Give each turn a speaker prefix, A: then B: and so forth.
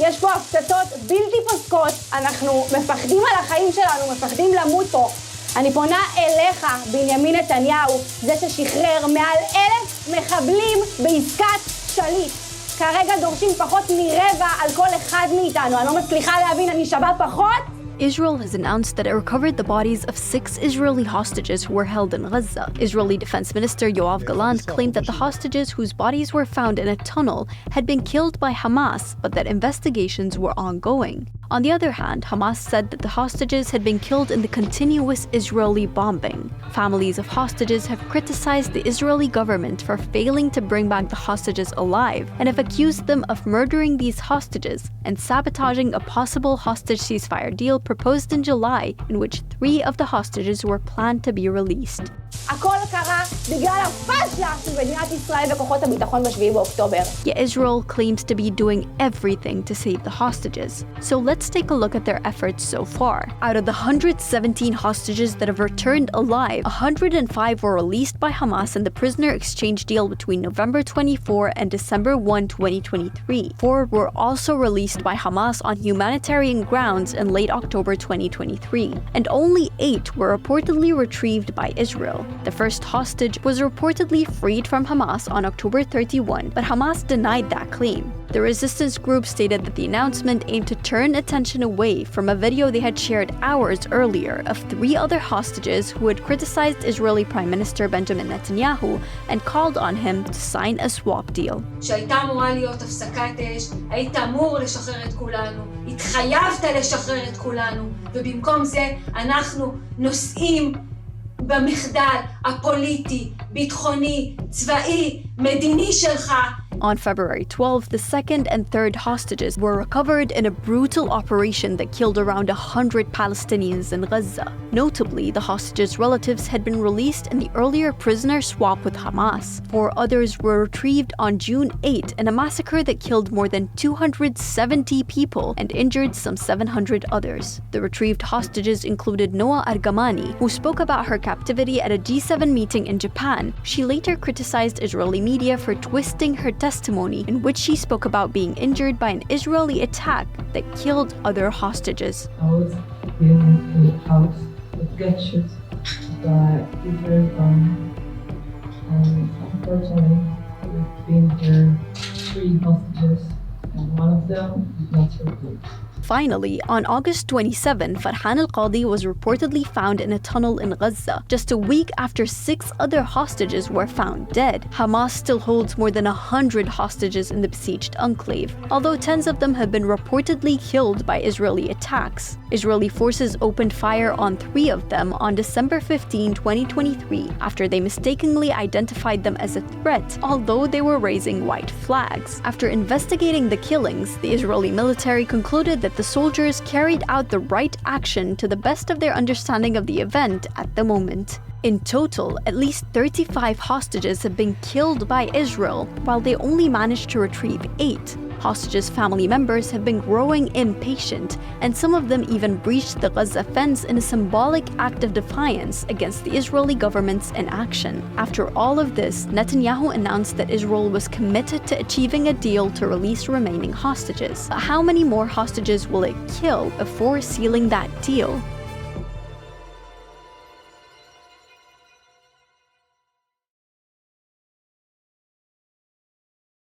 A: יש פה הפצצות בלתי פוסקות, אנחנו מפחדים על החיים שלנו, מפחדים למות פה. אני פונה אליך, בנימין נתניהו, זה ששחרר מעל 1,000 מחבלים בעסקת שליט. כרגע דורשים פחות מרבע על כל אחד מאיתנו. אני לא מצליחה להבין, אני שווה פחות?
B: Israel has announced that it recovered the bodies of 6 Israeli hostages who were held in Gaza. Israeli Defense Minister Yoav Gallant claimed that the hostages whose bodies were found in a tunnel had been killed by Hamas, but that investigations were ongoing. On the other hand, Hamas said that the hostages had been killed in the continuous Israeli bombing. Families of hostages have criticized the Israeli government for failing to bring back the hostages alive and have accused them of murdering these hostages and sabotaging a possible hostage ceasefire deal proposed in July, in which 3 of the hostages were planned to be released.
A: הכל קרה בגלל הפשלה של מדינת ישראל וכוחות הביטחון ב-7 באוקטובר.
B: Yet Israel claims to be doing everything to save the hostages. So let's take a look at their efforts so far. Out of the 117 hostages that have returned alive, 105 were released by Hamas in the prisoner exchange deal between November 24 and December 1, 2023. 4 were also released by Hamas on humanitarian grounds in late October 2023. And only 8 were reportedly retrieved by Israel. The first hostage was reportedly freed from Hamas on October 31, but Hamas denied that claim. The resistance group stated that the announcement aimed to turn attention away from a video they had shared hours earlier of 3 other hostages who had criticized Israeli Prime Minister Benjamin Netanyahu and called on him to sign a swap deal.
C: שהייתה אמורה להיות הפסקת אש, היית אמור לשחרר את כולנו, התחייבת לשחרר את כולנו, ובמקום זה אנחנו נושאים במחדל הפוליטי, ביטחוני, צבאי, מדיני שלך.
B: On February 12, the second and third hostages were recovered in a brutal operation that killed around 100 Palestinians in Gaza. Notably, the hostages' relatives had been released in the earlier prisoner swap with Hamas. 4 others were retrieved on June 8 in a massacre that killed more than 270 people and injured some 700 others. The retrieved hostages included Noa Argamani, who spoke about her captivity at a G7 meeting in Japan. She later criticized Israeli media for twisting her testimony in which she spoke about being injured by an Israeli attack that killed other hostages.
D: I was in a house that got shot by Israel and unfortunately we've been here 3 hostages and one of them is not survived.
B: Finally, on August 27, Farhan al-Qadi was reportedly found in a tunnel in Gaza, just a week after 6 other hostages were found dead. Hamas still holds more than 100 hostages in the besieged enclave, although tens of them have been reportedly killed by Israeli attacks. Israeli forces opened fire on 3 of them on December 15, 2023, after they mistakenly identified them as a threat, although they were raising white flags. After investigating the killings, the Israeli military concluded that the soldiers carried out the right action to the best of their understanding of the event at the moment. In total, at least 35 hostages have been killed by Israel, while they only managed to retrieve 8. Hostages' family members have been growing impatient, and some of them even breached the Gaza fence in a symbolic act of defiance against the Israeli government's inaction. After all of this, Netanyahu announced that Israel was committed to achieving a deal to release remaining hostages. But how many more hostages will it kill before sealing that deal?